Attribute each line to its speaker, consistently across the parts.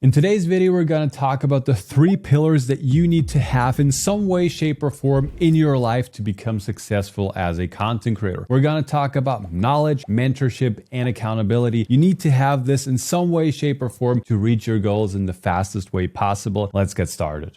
Speaker 1: In today's video, we're going to talk about the 3 pillars that you need to have in some way, shape, or form in your life to become successful as a content creator. We're going to talk about knowledge, mentorship, and accountability. You need to have this in some way, shape, or form to reach your goals in the fastest way possible. Let's get started.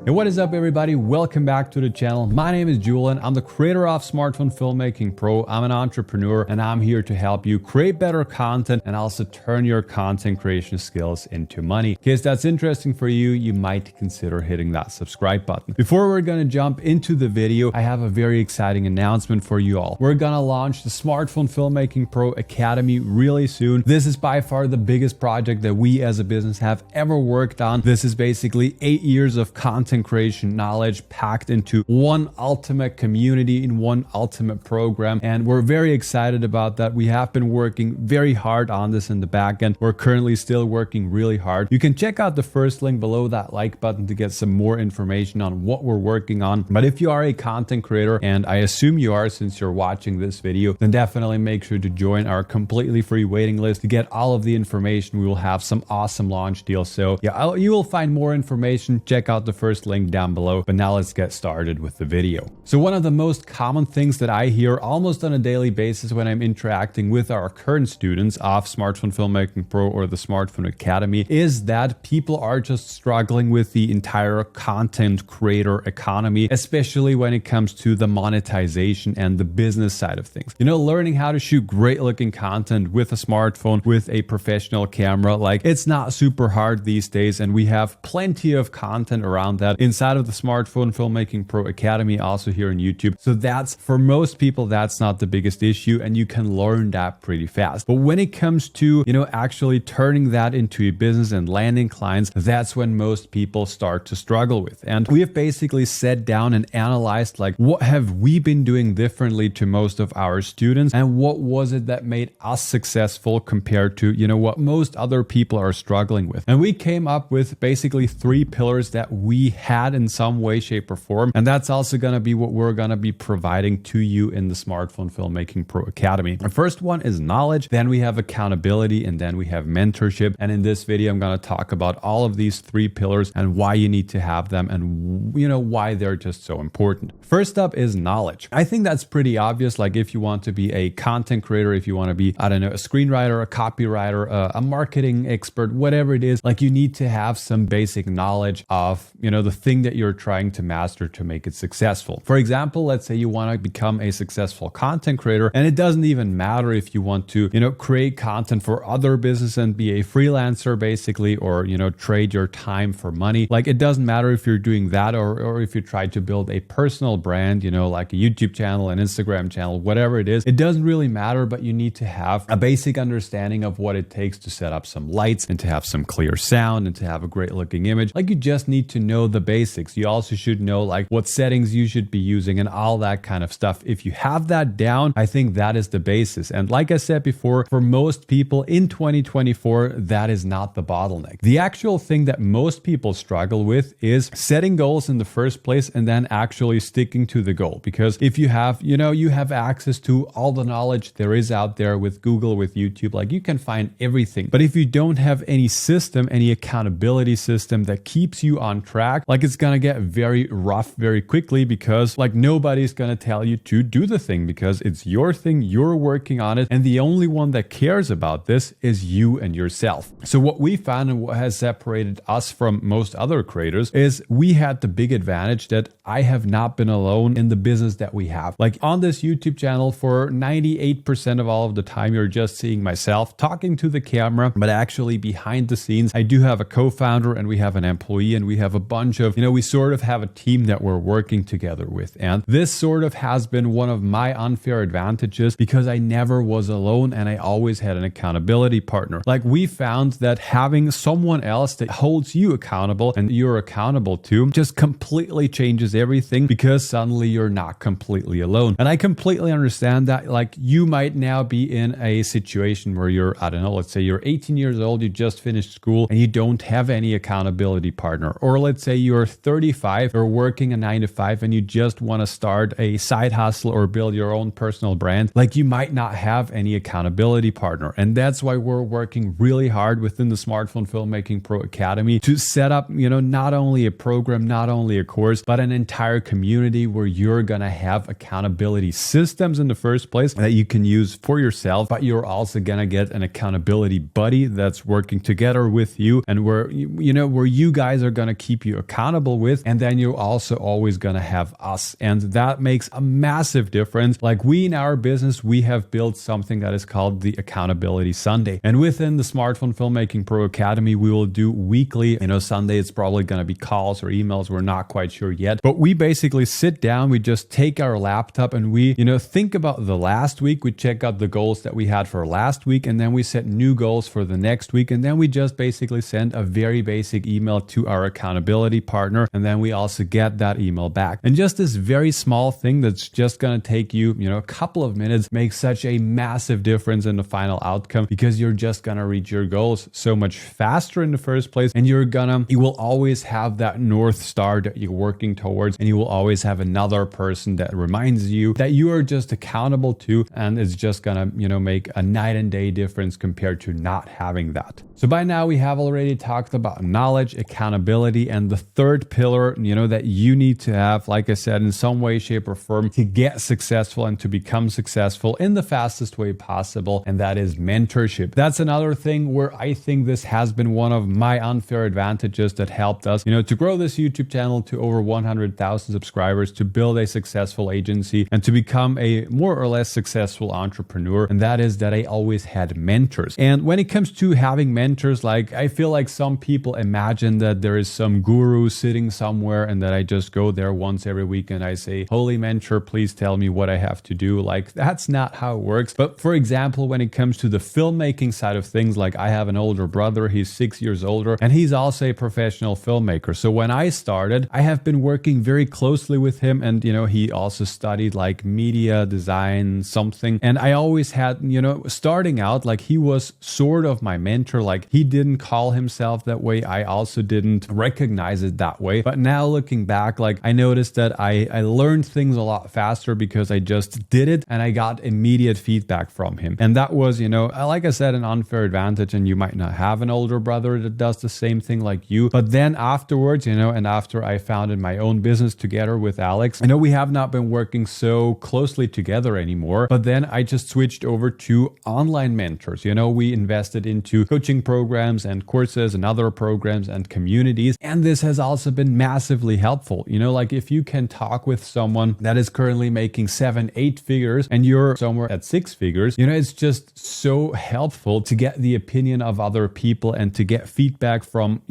Speaker 1: Hey, what is up, everybody? Welcome back to the channel. My name is Julian. I'm the creator of Smartphone Filmmaking Pro. I'm an entrepreneur and I'm here to help you create better content and also turn your content creation skills into money. In case that's interesting for you, you might consider hitting that subscribe button. Before we're going to jump into the video, I have a very exciting announcement for you all. We're going to launch the Smartphone Filmmaking Pro Academy really soon. This is by far the biggest project that we as a business have ever worked on. This is basically 8 years of content creation knowledge packed into one ultimate community in one ultimate program, and we're very excited about that. We have been working very hard on this in the back end. We're currently still working really hard. You can check out the first link below that like button to get some more information on what we're working on. But if you are a content creator, and I assume you are since you're watching this video, then definitely make sure to join our completely free waiting list to get all of the information. We will have some awesome launch deals. So yeah, you will find more information. Check out the first link down below. But now let's get started with the video. So one of the most common things that I hear almost on a daily basis when I'm interacting with our current students of Smartphone Filmmaking Pro or the Smartphone Academy is that people are just struggling with the entire content creator economy, especially when it comes to the monetization and the business side of things. You know, learning how to shoot great looking content with a smartphone, with a professional camera, like it's not super hard these days, and we have plenty of content around that inside of the Smartphone Filmmaking Pro Academy, also here on YouTube. So that's, for most people, that's not the biggest issue, and you can learn that pretty fast. But when it comes to, you know, actually turning that into a business and landing clients, that's when most people start to struggle with. And we have basically sat down and analyzed, like, what have we been doing differently to most of our students, and what was it that made us successful compared to, you know, what most other people are struggling with. And we came up with basically 3 pillars that we had in some way, shape, or form. And that's also going to be what we're going to be providing to you in the Smartphone Filmmaking Pro Academy. The first one is knowledge, then we have accountability, and then we have mentorship. And in this video, I'm going to talk about all of these 3 pillars and why you need to have them and, you know, why they're just so important. First up is knowledge. I think that's pretty obvious. Like, if you want to be a content creator, if you want to be, I don't know, a screenwriter, a copywriter, a marketing expert, whatever it is, like, you need to have some basic knowledge of, you know, the thing that you're trying to master to make it successful. For example, let's say you want to become a successful content creator, and it doesn't even matter if you want to, you know, create content for other business and be a freelancer basically, or, you know, trade your time for money. Like, it doesn't matter if you're doing that or if you try to build a personal brand, you know, like a YouTube channel, an Instagram channel, whatever it is. It doesn't really matter, but you need to have a basic understanding of what it takes to set up some lights and to have some clear sound and to have a great looking image. Like, you just need to know the basics. You also should know, like, what settings you should be using and all that kind of stuff. If you have that down, I think that is the basis. And like I said before, for most people in 2024, that is not the bottleneck. The actual thing that most people struggle with is setting goals in the first place and then actually sticking to the goal. Because if you have, you know, you have access to all the knowledge there is out there with Google, with YouTube, like, you can find everything. But if you don't have any system, any accountability system that keeps you on track, like, it's going to get very rough very quickly, because, like, nobody's going to tell you to do the thing because it's your thing, you're working on it, and the only one that cares about this is you and yourself. So what we found and what has separated us from most other creators is we had the big advantage that I have not been alone in the business that we have. Like, on this YouTube channel, for 98% of all of the time, you're just seeing myself talking to the camera, but actually behind the scenes, I do have a co-founder and we have an employee and we have a bunch of, you know, we sort of have a team that we're working together with. And this sort of has been one of my unfair advantages because I never was alone and I always had an accountability partner. Like, we found that having someone else that holds you accountable and you're accountable to just completely changes everything, because suddenly you're not completely alone. And I completely understand that. Like, you might now be in a situation where you're, I don't know, let's say you're 18 years old, you just finished school and you don't have any accountability partner. Or let's say you're 35 or working a 9 to 5 and you just want to start a side hustle or build your own personal brand, like you might not have any accountability partner. And that's why we're working really hard within the Smartphone Filmmaking Pro Academy to set up, not only a program, not only a course, but an entire community where you're going to have accountability systems in the first place that you can use for yourself, but you're also going to get an accountability buddy that's working together with you and where you guys are going to keep you accountable with. And then you're also always going to have us. And that makes a massive difference. Like we in our business, we have built something that is called the Accountability Sunday. And within the Smartphone Filmmaking Pro Academy, we will do weekly, Sunday, it's probably going to be calls or emails. We're not quite sure yet, but we basically sit down, we just take our laptop and we, think about the last week. We check out the goals that we had for last week, and then we set new goals for the next week. And then we just basically send a very basic email to our accountability partner. And then we also get that email back. And just this very small thing that's just going to take you, a couple of minutes makes such a massive difference in the final outcome, because you're just going to reach your goals so much faster in the first place. And you will always have that North Star that you're working towards. And you will always have another person that reminds you that you are just accountable to. And it's just going to, make a night and day difference compared to not having that. So by now we have already talked about knowledge, accountability, and the third pillar, that you need to have, like I said, in some way, shape, or form to get successful and to become successful in the fastest way possible. And that is mentorship. That's another thing where I think this has been one of my unfair advantages that helped us, to grow this YouTube channel to over 100,000 subscribers, to build a successful agency, and to become a more or less successful entrepreneur. And that is that I always had mentors. And when it comes to having mentors, like I feel like some people imagine that there is some guru sitting somewhere and that I just go there once every week and I say, holy mentor, please tell me what I have to do. Like that's not how it works. But for example, when it comes to the filmmaking side of things, like I have an older brother, he's 6 years older, and he's also a professional filmmaker. So when I started, I have been working very closely with him, and he also studied like media design something. And I always had, starting out, like he was sort of my mentor. Like he didn't call himself that way. I also didn't recognize it that way. But now looking back, like I noticed that I learned things a lot faster because I just did it and I got immediate feedback from him. And that was, like I said, an unfair advantage. And you might not have an older brother that does the same thing like you. But then afterwards, and after I founded my own business together with Alex, we have not been working so closely together anymore. But then I just switched over to online mentors. We invested into coaching programs and courses and other programs and communities. And this has also been massively helpful. Like if you can talk with someone that is currently making 7-8 figures and you're somewhere at 6 figures, it's just so helpful to get the opinion of other people and to get feedback from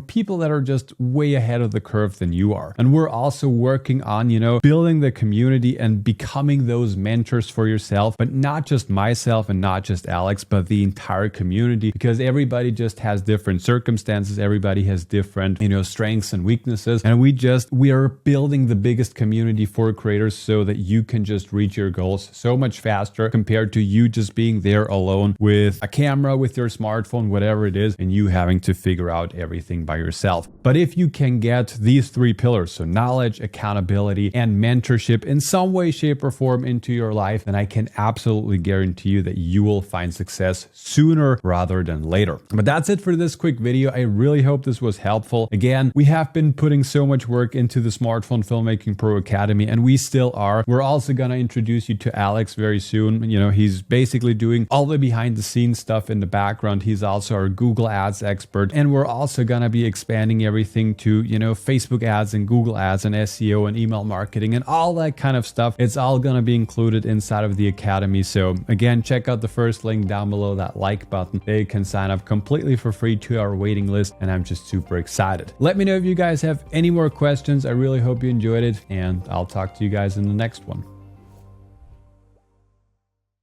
Speaker 1: people that are just way ahead of the curve than you are. And we're also working on, building the community and becoming those mentors for yourself, but not just myself and not just Alex, but the entire community, because everybody just has different circumstances. Everybody has different, strengths and weaknesses. And we are building the biggest community for creators so that you can just reach your goals so much faster compared to you just being there alone with a camera, with your smartphone, whatever it is, and you having to figure out everything by yourself. But if you can get these 3 pillars, so knowledge, accountability, and mentorship in some way, shape, or form into your life, then I can absolutely guarantee you that you will find success sooner rather than later. But that's it for this quick video. I really hope this was helpful. Again, we have been putting so much work into the Smartphone Filmmaking Pro Academy, and we still are. We're also going to introduce you to Alex very soon. He's basically doing all the behind the scenes stuff in the background. He's also our Google Ads expert. And we're also going to be expanding everything to, Facebook ads and Google ads and SEO and email marketing and all that kind of stuff. It's all going to be included inside of the Academy. So again, check out the first link down below, that like button. There you can sign up completely for free to our waiting list. And I'm just super excited. Let me know if you guys have any more questions. I really hope you enjoyed it, and I'll talk to you guys in the next one.